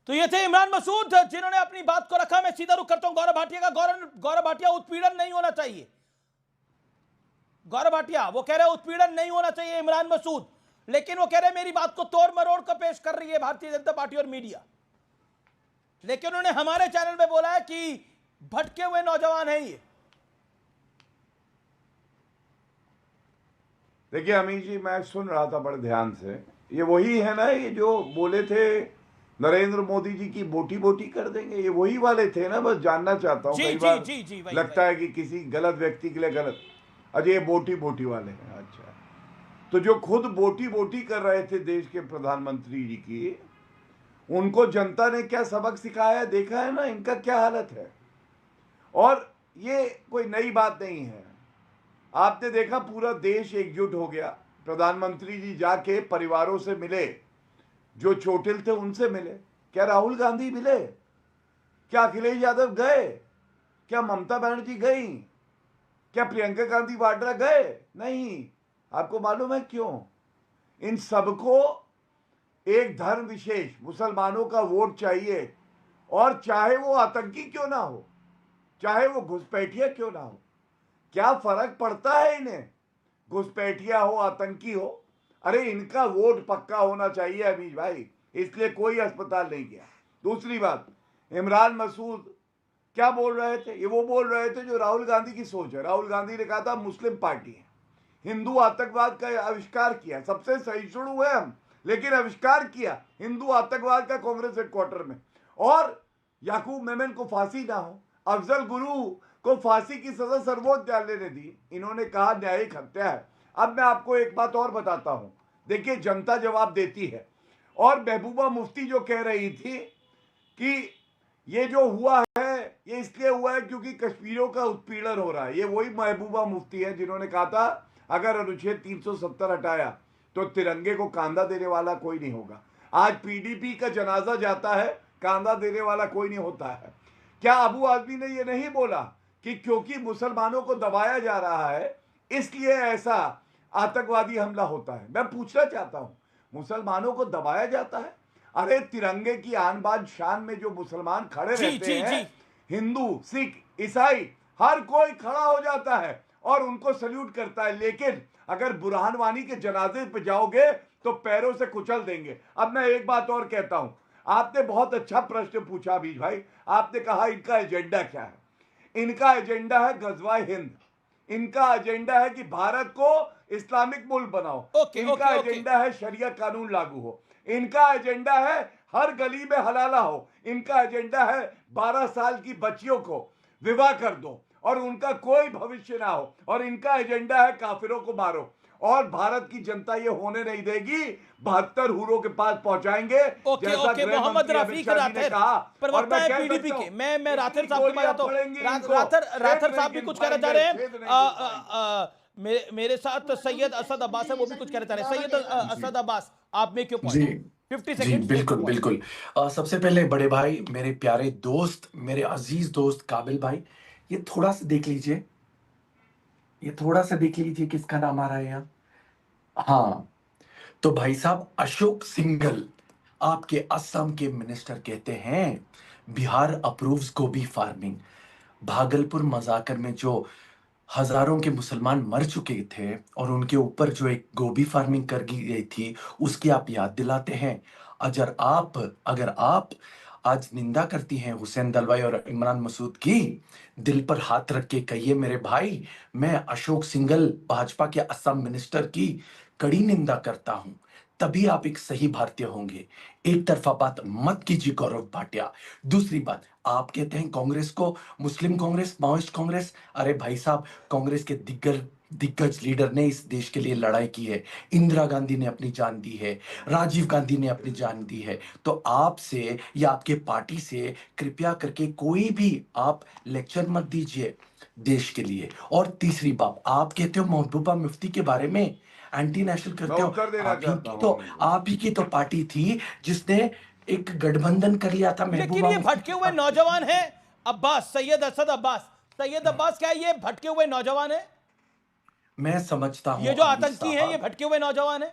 तो ये थे इमरान मसूद जिन्होंने अपनी बात को रखा। मैं सीधा रुख करता हूं गौरव भाटिया का। गौरव भाटिया, उत्पीड़न नहीं होना चाहिए। गौरव भाटिया वो कह रहे हैं उत्पीड़न नहीं होना चाहिए इमरान मसूद, लेकिन वो कह रहे हैं मेरी बात को तोड़ मरोड़ कर पेश कर रही है भारतीय जनता पार्टी और मीडिया। लेकिन उन्होंने हमारे चैनल में बोला है कि भटके हुए नौजवान हैं ये। देखिए अमीश जी, मैं सुन रहा था बड़े ध्यान से। ये वही है ना, ये जो बोले थे नरेंद्र मोदी जी की बोटी बोटी कर देंगे, ये वही वाले थे ना? बस जानना चाहता हूँ, कई बार लगता है कि किसी गलत व्यक्ति के लिए गलत। अच्छा, ये बोटी बोटी वाले हैं। अच्छा, तो जो खुद बोटी बोटी कर रहे थे देश के प्रधानमंत्री जी की, उनको जनता ने क्या सबक सिखाया देखा है ना, इनका क्या हालत है। और ये कोई नई बात नहीं है, आपने देखा पूरा देश एकजुट हो गया। प्रधानमंत्री जी जाके परिवारों से मिले, जो चोटिल थे उनसे मिले। क्या राहुल गांधी मिले? क्या अखिलेश यादव गए? क्या ममता बनर्जी गई? क्या प्रियंका गांधी वाड्रा गए? नहीं। आपको मालूम है क्यों? इन सबको एक धर्म विशेष मुसलमानों का वोट चाहिए, और चाहे वो आतंकी क्यों ना हो, चाहे वो घुसपैठिया क्यों ना हो। क्या फर्क पड़ता है इन्हें, घुसपैठिया हो आतंकी हो? अरे इनका वोट पक्का होना चाहिए अमीश भाई, इसलिए कोई अस्पताल नहीं गया। दूसरी बात, इमरान मसूद क्या बोल रहे थे? ये वो बोल रहे थे जो राहुल गांधी की सोच है। राहुल गांधी ने कहा था मुस्लिम पार्टी है, हिंदू आतंकवाद का आविष्कार किया, सबसे सहिष्णु हुए हम, लेकिन आविष्कार किया हिंदू आतंकवाद का कांग्रेस हेडक्वार्टर में। और याकूब मेमन को फांसी ना हो, अफजल गुरु को फांसी की सजा सर्वोच्च न्यायालय ने दी, इन्होंने कहा न्यायिक हत्या है। अब मैं आपको एक बात और बताता हूं, देखिए जनता जवाब देती है। और महबूबा मुफ्ती जो कह रही थी कि ये जो हुआ है ये इसलिए हुआ है क्योंकि कश्मीरियों का उत्पीड़न हो रहा है, ये वही महबूबा मुफ्ती है जिन्होंने कहा था अगर अनुच्छेद 370 हटाया तो तिरंगे को कांधा देने वाला कोई नहीं होगा। आज पीडीपी का जनाजा जाता है, कांधा देने वाला कोई नहीं होता है। क्या अबू आदमी ने ये नहीं बोला कि क्योंकि मुसलमानों को दबाया जा रहा है इसलिए ऐसा आतंकवादी हमला होता है? मैं पूछना चाहता हूं, मुसलमानों को दबाया जाता है? अरे तिरंगे की आन बान शान में जो मुसलमान खड़े रहते हैं, हिंदू सिख ईसाई हर कोई खड़ा हो जाता है और उनको सल्यूट करता है। लेकिन अगर बुरहान वानी के जनाजे पे जाओगे तो पैरों से कुचल देंगे। अब मैं एक बात और कहता हूं, आपने बहुत अच्छा प्रश्न पूछा अभी भाई। आपने कहा इनका एजेंडा क्या है? इनका एजेंडा है गजवा हिंद, इनका एजेंडा है कि भारत को इस्लामिक मुल्क बनाओ, इनका एजेंडा है शरिया कानून लागू हो, इनका एजेंडा है हर गली में हलाला हो, इनका एजेंडा है 12 साल की बच्चियों को विवाह कर दो और उनका कोई भविष्य ना हो, और इनका एजेंडा है काफिरों को मारो। और भारत की जनता ये होने नहीं देगी, 72 हुरों के पास पहुंचाएंगे। ओके, मोहम्मद रफीक राठौर प्रवक्ता है पीडीपी के। मैं राठौर साहब की बात राठौर साहब भी कुछ कहना चाह रहे हैं। मेरे साथ सैयद असद अब्बास है, वो भी कुछ कहना चाह रहे हैं। सैयद असद अब्बास, आप में क्यों पॉइंट? 50 सेकंड। बिल्कुल बिल्कुल। सबसे पहले बड़े भाई, मेरे प्यारे दोस्त, मेरे अजीज दोस्त काबिल भाई, ये थोड़ा सा देख लीजिए, ये थोड़ा सा देख लीजिए किसका नाम आ रहा है यहाँ। हाँ, तो भाई साहब अशोक सिंघल, आपके असम के मिनिस्टर, कहते हैं बिहार अप्रूव्स गोभी फार्मिंग। भागलपुर मजाकर में जो हजारों के मुसलमान मर चुके थे और उनके ऊपर जो एक गोभी फार्मिंग कर गई थी, उसकी आप याद दिलाते हैं। अगर आप आज निंदा करती हैं हुसैन दलवाई और इमरान मसूद की, दिल पर हाथ रख के कहिए मेरे भाई, मैं अशोक सिंघल भाजपा के असम मिनिस्टर की कड़ी निंदा करता हूं, तभी आप एक सही भारतीय होंगे। एक तरफा बात मत कीजिए गौरव भाटिया। दूसरी बात, आप कहते हैं कांग्रेस को मुस्लिम कांग्रेस, माओइस्ट कांग्रेस। अरे भाई साहब, कांग्रेस के दिग्गज लीडर ने इस देश के लिए लड़ाई की है। इंदिरा गांधी ने अपनी जान दी है, राजीव गांधी ने अपनी जान दी है। तो आपसे या आपके पार्टी से कृपया करके कोई भी आप लेक्चर मत दीजिए देश के लिए। और तीसरी बात, आप कहते हो महबूबा मुफ्ती के बारे में एंटी नेशनल करते हो। आप ही की तो पार्टी थी जिसने एक गठबंधन कर लिया था। लेकिन ये भटके हुए नौजवान हैं अब्बास, सैयद असद अब्बास, सैयद अब्बास, क्या ये भटके हुए नौजवान है? मैं समझता हूं ये जो आतंकी हैं ये भटके हुए नौजवान है।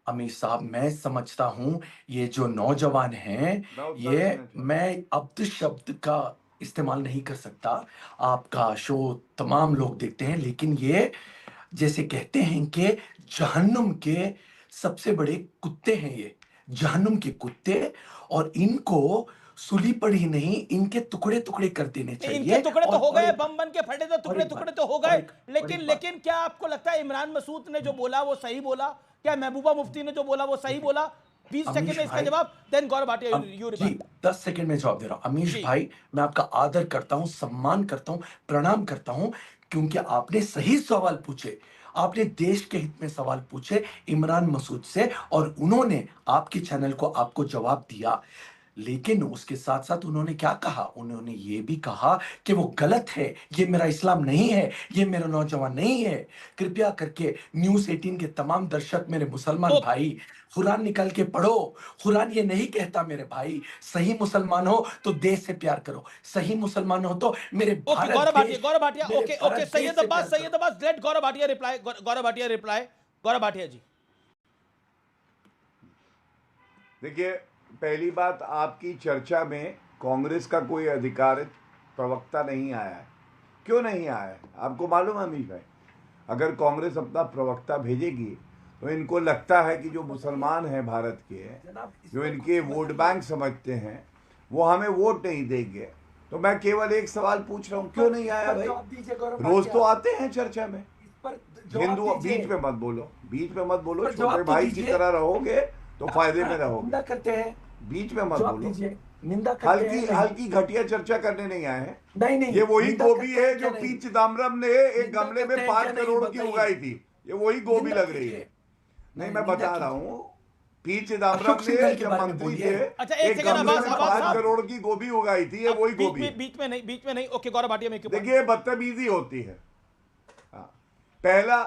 अमीर साहब, मैं समझता हूँ ये जो नौजवान हैं, मैं उत्तर ये देना चाहता हूं। मैं अब्द शब्द का इस्तेमाल नहीं कर सकता। आपका शो तमाम लोग देखते हैं, लेकिन ये जैसे कहते हैं कि जहन्नुम के सबसे बड़े कुत्ते हैं ये, जहन्नुम के कुत्ते। और इनको सूली पर ही नहीं, इनके टुकड़े टुकड़े कर देने इनके चाहिए। टुकड़े तो हो और गए, एक बम बन के फटे तो और टुकड़े एक टुकड़े बात तो हो और गए। एक और लेकिन एक बात लेकिन क्या आपको लगता है इमरान मसूद ने जो बोला वो सही बोला? क्या महबूबा मुफ्ती ने जो बोला वो सही बोला? 20 सेकंड अमीश में इसका भाई, जवाब, देन गौरव भाटिया यू जी रिप्लाई। 10 सेकंड में जवाब दे रहा हूं। अमीश जी भाई, मैं आपका आदर करता हूं, सम्मान करता हूं, प्रणाम करता हूं, क्योंकि आपने सही सवाल पूछे। आपने देश के हित में सवाल पूछे इमरान मसूद से, और उन्होंने आपके चैनल को आपको जवाब दिया। लेकिन उसके साथ साथ उन्होंने क्या कहा? उन्होंने ये भी कहा कि वो गलत है, ये मेरा इस्लाम नहीं है, ये मेरा नौजवान नहीं है। कृपया करके न्यूज़ 18 के तमाम दर्शक, मेरे मुसलमान तो भाई, कुरान निकाल के पढ़ो। कुरान ये नहीं कहता मेरे भाई, सही मुसलमान हो तो देश से प्यार करो, सही मुसलमान हो तो मेरे ओके भारत देश, गौरव भाटिया, मेरे ओके ओके, भारत देश से प्यार सैयद करो। Abbas, late Gaurav Bhatia reply, Gaurav Bhatia reply, Gaurav Bhatia जी। देखिए, पहली बात, आपकी चर्चा में कांग्रेस का कोई अधिकारित प्रवक्ता नहीं आया है। क्यों नहीं आया है आपको मालूम है अमीश भाई? अगर कांग्रेस अपना प्रवक्ता भेजेगी तो इनको लगता है कि जो मुसलमान हैं भारत के, जो इनके वोट बैंक समझते हैं, वो हमें वोट नहीं देंगे। तो मैं केवल एक सवाल पूछ रहा हूँ, क्यों नहीं आया भाई? रोज तो आते हैं चर्चा में। हिंदू, बीच में मत बोलो, बीच में मत बोलो, छोटे भाई की तरह रहोगे तो फायदे में रहोगे। निंदा करते हैं, बीच में मत जवाब बोलो। दीजिए। निंदा करते हैं, नहीं। हल्की घटिया चर्चा करने नहीं आए हैं। नहीं नहीं, ये वही निंदा गोभी करते है हैं जो क्या पी नहीं? चिदम्बरम ने एक निंदा गमले में करते हैं 5 क्या नहीं, करोड़ की बताइए। उगाई थी। ये वही गोभी निंदा लग रही है। कीजिए। नहीं, नहीं, मैं निंदा बता रहा कीजिए। हूँ, पी चिदम्बरम अशोक ने सिंघल के जब बारे में मंत्री बोलिए। थे, अच्छा, एक एक सेकंड गमले अब्बास, में अब्बास 5 साहब। करोड़ की गोभी उगाई थी। ये वही गोभी है। बीच में नहीं, ओके गौरव भाटिया में क्यों? देखिए, बदतमीजी होती है। हाँ। पहला,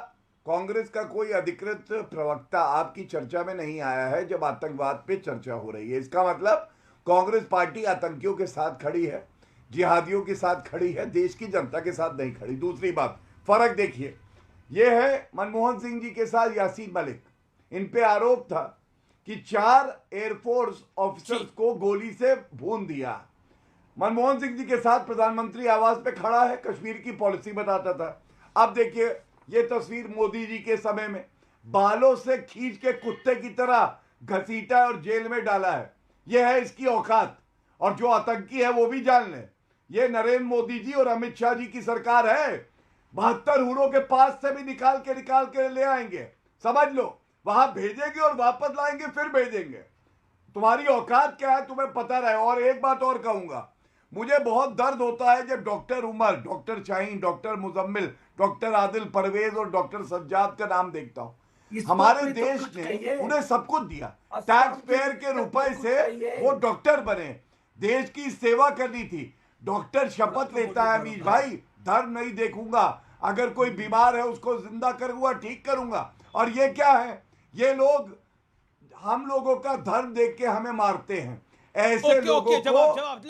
कांग्रेस का कोई अधिकृत प्रवक्ता आपकी चर्चा में नहीं आया है जब आतंकवाद पे चर्चा हो रही है। इसका मतलब कांग्रेस पार्टी आतंकियों के साथ खड़ी है, जिहादियों के साथ खड़ी है, देश की जनता के साथ नहीं खड़ी। दूसरी बात, फर्क देखिए, यह है मनमोहन सिंह जी के साथ यासीन मलिक। इन पे आरोप था कि 4 एयरफोर्स ऑफिसर्स को गोली से भून दिया। मनमोहन सिंह जी के साथ प्रधानमंत्री आवास पे खड़ा है, कश्मीर की पॉलिसी बताता था। अब देखिए, ये तस्वीर मोदी जी के समय में बालों से खींच के कुत्ते की तरह घसीटा और जेल में डाला है। यह है इसकी औकात। और जो आतंकी है वो भी जान ले, ये नरेंद्र मोदी जी और अमित शाह जी की सरकार है। 72 हुरों के पास से भी निकाल के ले आएंगे, समझ लो। वहां भेजेंगे और वापस लाएंगे, फिर भेजेंगे। तुम्हारी औकात क्या है तुम्हें पता रहे। और एक बात और कहूंगा, मुझे बहुत दर्द होता है जब doctor Umar, doctor Shaheen, doctor Muzammil, doctor Adil Parvez और डॉक्टर सज्जाद का नाम देखता हूं। हमारे देश ने उन्हें सब कुछ दिया, टैक्स पेयर के रुपए से वो डॉक्टर बने, देश की सेवा करनी थी। डॉक्टर शपथ लेता है अमीश भाई, धर्म नहीं देखूंगा, अगर कोई बीमार है उसको जिंदा करूंगा, ठीक करूंगा। और ये क्या है, ये लोग हम लोगों का धर्म देख के हमें मारते हैं। ऐसे लोगों को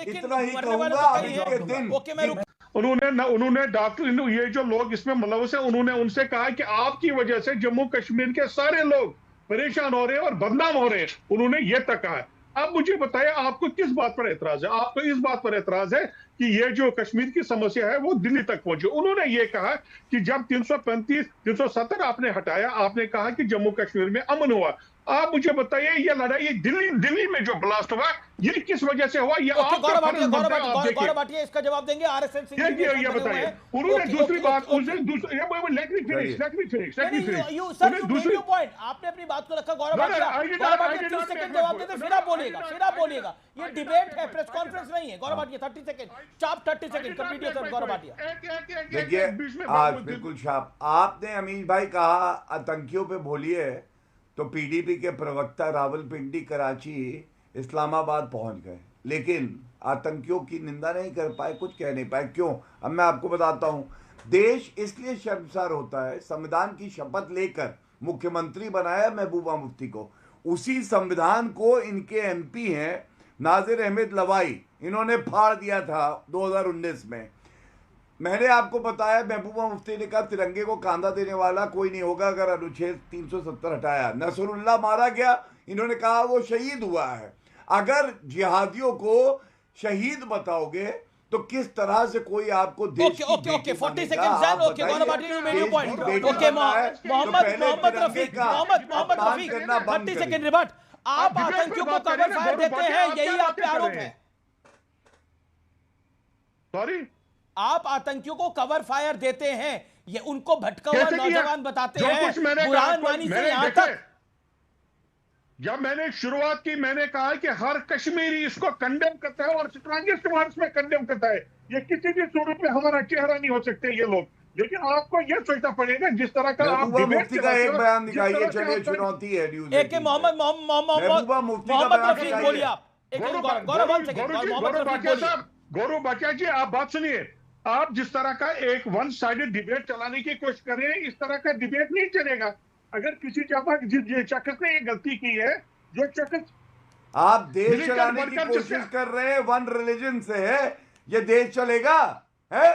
इतना ही कहूंगा, आज के दिन उन्होंने डॉक्टर, ये जो लोग इसमें मुलविस है, उन्होंने उनसे कहा कि आपकी वजह से जम्मू कश्मीर के सारे लोग परेशान हो रहे हैं और बदनाम हो रहे हैं। उन्होंने ये तक कहा है। अब मुझे बताइए, आपको किस बात पर एतराज है? आपको इस बात पर एतराज है कि ये जो कश्मीर की समस्या है वो दिल्ली तक पहुंची। उन्होंने ये कहा कि जब 335, 370 आपने हटाया, आपने कहा कि जम्मू कश्मीर में अमन हुआ। आप मुझे बताइए, ये लड़ाई दिल्ली में जो ब्लास्ट हुआ, ये किस वजह से हुआ? ये गौरव भाटिया इसका जवाब देंगे। आरएसएस सिंह जी ये बताइए। उन्होंने दूसरी बात, दूसरी पॉइंट आपने अपनी बात को रखा। गौरव भाटिया 30 सेकंड जवाब देते, फिर आप बोलिएगा। ये डिबेट है, प्रेस कॉन्फ्रेंस नहीं है। गौरव भाटिया 30 सेकंड, चाप 30 second complete your Gaurav Bhatia. देखिए, आज बिल्कुल शाप आपने अमीश भाई कहा आतंकियों पे बोलिए, तो पीडीपी के प्रवक्ता रावलपिंडी, कराची, इस्लामाबाद पहुंच गए, लेकिन आतंकियों की निंदा नहीं कर पाए, कुछ कह नहीं पाए। क्यों? अब मैं आपको बताता हूं। देश इसलिए शर्मसार होता है, संविधान की शपथ लेकर मुख्यमंत्री बनाया महबूबा मुफ्ती को, उसी संविधान को इनके एमपी हैं नाजिर अहमद लवाई, इन्होंने फाड़ दिया था 2019 में। मैंने आपको बताया, महबूबा मुफ्ती ने कहा तिरंगे को कांधा देने वाला कोई नहीं होगा अगर अनुच्छेद 370 हटाया। नसरुल्लाह मारा गया, इन्होंने कहा वो शहीद हुआ है। अगर जिहादियों को शहीद बताओगे तो किस तरह से कोई आपको देश की ओके 40 सेकंड्स आप okay Gaurav Bhatia you made your point बेटी ओके बनना है, तो मोहम्मद पहले रफीक तिरंगे का मोहम्मद अपमान रफीक करना बंद 30 करिए। सेकंड रिबट आप डिबेट पे आतंकियों को बात कवर करें ना, फायर गौरव देते भाटिया, हैं, आप यही क्या आप पे बातें कर आरोप रहे है। हैं? सॉरी, आप आतंकियों को कवर फायर देते हैं, ये उनको भटका हुआ कैसे किया? नौजवान बताते जो हैं कुछ मैंने बुरहान कहा, वानी से मैंने यहां देखे, तक। जब मैंने शुरुआत की मैंने कहा कि हर कश्मीरी इसको कंडेम करता है और स्ट्रांगेस्ट वर्ड्स में कंडेम करता है। ये किसी भी सूरत में हमारा चेहरा नहीं हो सकते ये लोग, लेकिन आपको ये सोचना पड़ेगा जिस तरह का आप महबूबा डिबेट मुफ्ती का एक बयान दिखाइए, चलिए चुनौती चुनौती है न्यूज़ एक महबूबा मुफ्ती का मोहम्मद बयान रफीक दिखाइए। बोलिए आप। एक मिनट गौरव वन सेकंड मोहम्मद रफीक बोलिए। गौरव भाटिया जी, आप बात सुनिए। आप जिस तरह का एक वन साइडेड डिबेट चलाने की कोशिश कर रहे हैं, इस तरह का डिबेट नहीं चलेगा। अगर किसी शख्स ने ये गलती की है, जो शख्स आप देश मिलिटेंट चलाने की बनकर कोशिश जिससे- कर रहे हैं, वन रिलीजन से है, ये देश चलेगा है?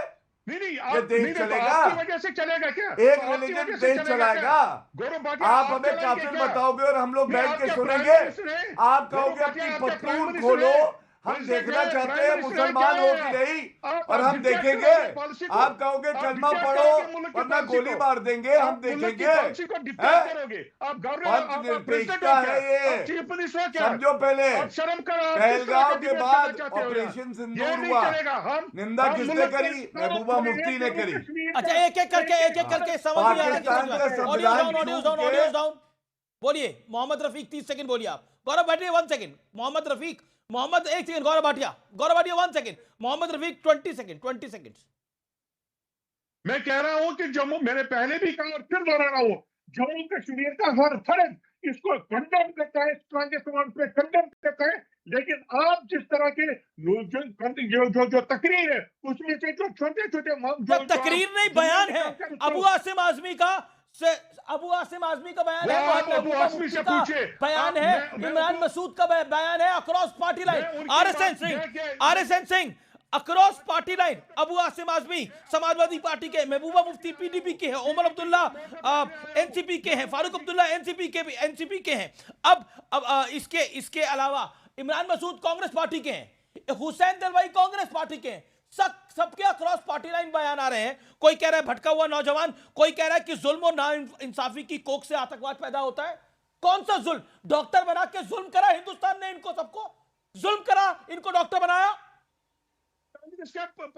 नहीं ये देश नहीं, तो चलेगा? आपकी वजह से चलेगा क्या? एक तो आपकी रिलीजन वजह से देश चलेगा चलाएगा? क्या? गौरव भाटिया, आप हमें चलाएंगे काफिर क्या? बताओगे और हम लोग नहीं, बैठ के आपके प्राइम सुनेंगे। मिनिस्टर हैं। आप गौरव कहोगे भाटिया, अपनी आपके प्राइम पतलून मिनिस्टर खोलो, हैं। हम प्रेसिडेंट देखना हैं, चाहते प्राइम हैं मिनिस्टर हैं, मुसलमान क्या हो है कि आप? नहीं, आप और हम डिक्टेट देखेंगे। करोगे पॉलिसी को। आप कहोगे आप कलमा डिक्टेट पढ़ो करोगे मुल्क की वरना पॉलिसी गोली को। मार देंगे, हम आप मुल्क की देखेंगे। पॉलिसी को डिक्टेट हैं? करोगे। आप गवर्नर, पंच आप प्रेसिडेंट निर्देशिका हो क्या? है ये। आप चीफ मिनिस्टर हो क्या? समझो पहले, आप शर्म करो। आप किस तरह पहलगांव का के डिबेट बाद करना चाहते हो यार? ऑपरेशन ये सिंदूर नहीं हुआ, चलेगा। हम निंदा किसने मुल्क को करी? महबूबा मुफ्ती ने करी। अच्छा एक एक करके समझ नहीं आ पाकिस्तान का रहा। संविधान ऑडियो डाउन बोलिए। मोहम्मद रफीक 30 सेकंड बोलिए आप। Gaurav Bhatia 1 second. Mohammad Rafiq, Mohammad 1 second. Gaurav Bhatia 1 second. Mohammad Rafiq 20 second. मैं कह रहा हूं कि जम्मू, मैंने पहले भी कहा और फिर दोहरा रहा हूं, जम्मू कश्मीर का हर फर्द इसको कंडेम करता है, स्ट्रांगेस्ट वर्ड पे कंडेम करता है। लेकिन आप जिस तरह के जो तकरीर है उसमें से जो छोटे तकरीर नहीं, बयान है अबू आसिम आजमी का। अबू आसिम आजमी का बयान है, आप अबू आसिमी से पूछिए। बयान है, इमरान मसूद का बयान है across party line. RSN Singh across party line, Abu Asim Azmi Samajwadi party के, महबूबा मुफ्ती पीडीपी के हैं, उमर अब्दुल्ला एनसीपी के हैं, फारूक अब्दुल्ला एनसीपी के हैं। अब इसके अलावा इमरान मसूद कांग्रेस पार्टी के हैं, हुसैन दलवाई कांग्रेस पार्टी के हैं। सबके अक्रॉस पार्टी लाइन बयान आ रहे हैं। कोई कह रहा है भटका हुआ नौजवान, कोई कह रहा है कि जुल्म और नाइंसाफी की कोख से आतंकवाद पैदा होता है। कौन सा जुल्म? डॉक्टर बना के जुल्म करा हिंदुस्तान ने, इनको सबको जुल्म करा, इनको डॉक्टर बनाया।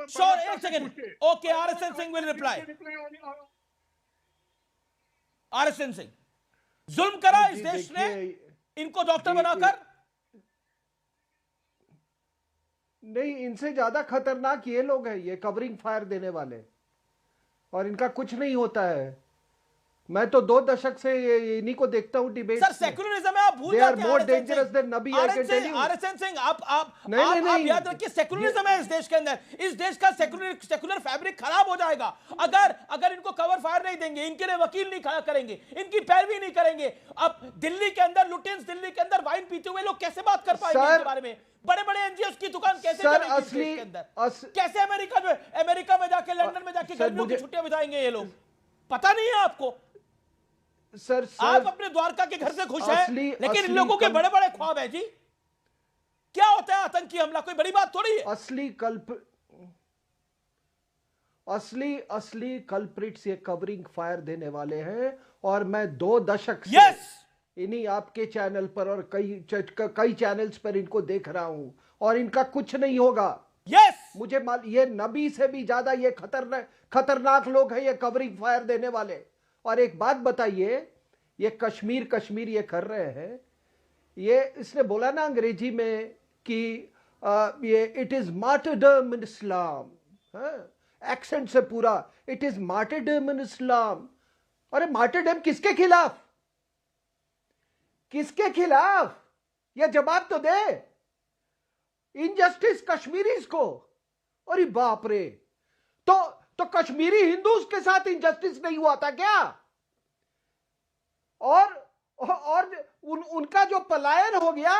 श्योर, एक second. Okay, RSN Singh will reply. RSN Singh, जुल्म करा इस देश ने इनको डॉक्टर बनाकर? नहीं, इनसे ज्यादा खतरनाक ये लोग हैं, ये कवरिंग फायर देने वाले, और इनका कुछ नहीं होता है। मैं तो 2 दशक से इन्हीं को देखता हूं डिबेट। सर सेक्युलरिज्म है, आप भूल जाते हैं। मोर dangerous than Nabi, I can tell you. RSN Singh, आप नहीं। याद रखिए, सेक्युलरिज्म है इस देश के अंदर। इस देश का सेक्युलर फैब्रिक खराब हो जाएगा अगर इनको कवर फायर नहीं देंगे, इनके लिए वकील नहीं खड़ा करेंगे, इनकी पैरवी नहीं करेंगे। अब दिल्ली के अंदर लुटेंस, दिल्ली के अंदर वाइन पीते हुए लोग कैसे बात कर पाएंगे इसके बारे में? बड़े एनजीओ की दुकान कैसे चलेगी इस देश के अंदर? कैसे अमेरिका में जाके, लंदन में जाके गर्मियों की छुट्टियां बिताएंगे ये लोग? पता नहीं है आपको? सर आप अपने द्वारका के घर से खुश हैं, लेकिन इन लोगों के बड़े बड़े ख्वाब है जी। क्या होता है आतंकी हमला? कोई बड़ी बात थोड़ी है। असली कल्प्रिट्स ये कवरिंग फायर देने वाले हैं, और मैं 2 दशक से इन्हीं आपके चैनल पर और कई चैनल्स पर इनको देख रहा हूं, और इनका कुछ नहीं होगा। मुझे ये नबी से भी ज्यादा ये खतरनाक लोग हैं, ये कवरिंग फायर देने वाले। और एक बात बताइए, ये कश्मीर ये कर रहे हैं, ये इसने बोला ना अंग्रेजी में कि ये it is martyrdom in Islam, accent से पूरा, इट इज मार्टरडम इन इस्लाम। अरे मार्टरडम किसके खिलाफ? किसके खिलाफ? ये जवाब तो दे। इनजस्टिस कश्मीरीज को। अरे बाप रे, तो कश्मीरी हिंदूज के साथ इनजस्टिस नहीं हुआ था क्या? और उनका जो पलायन हो गया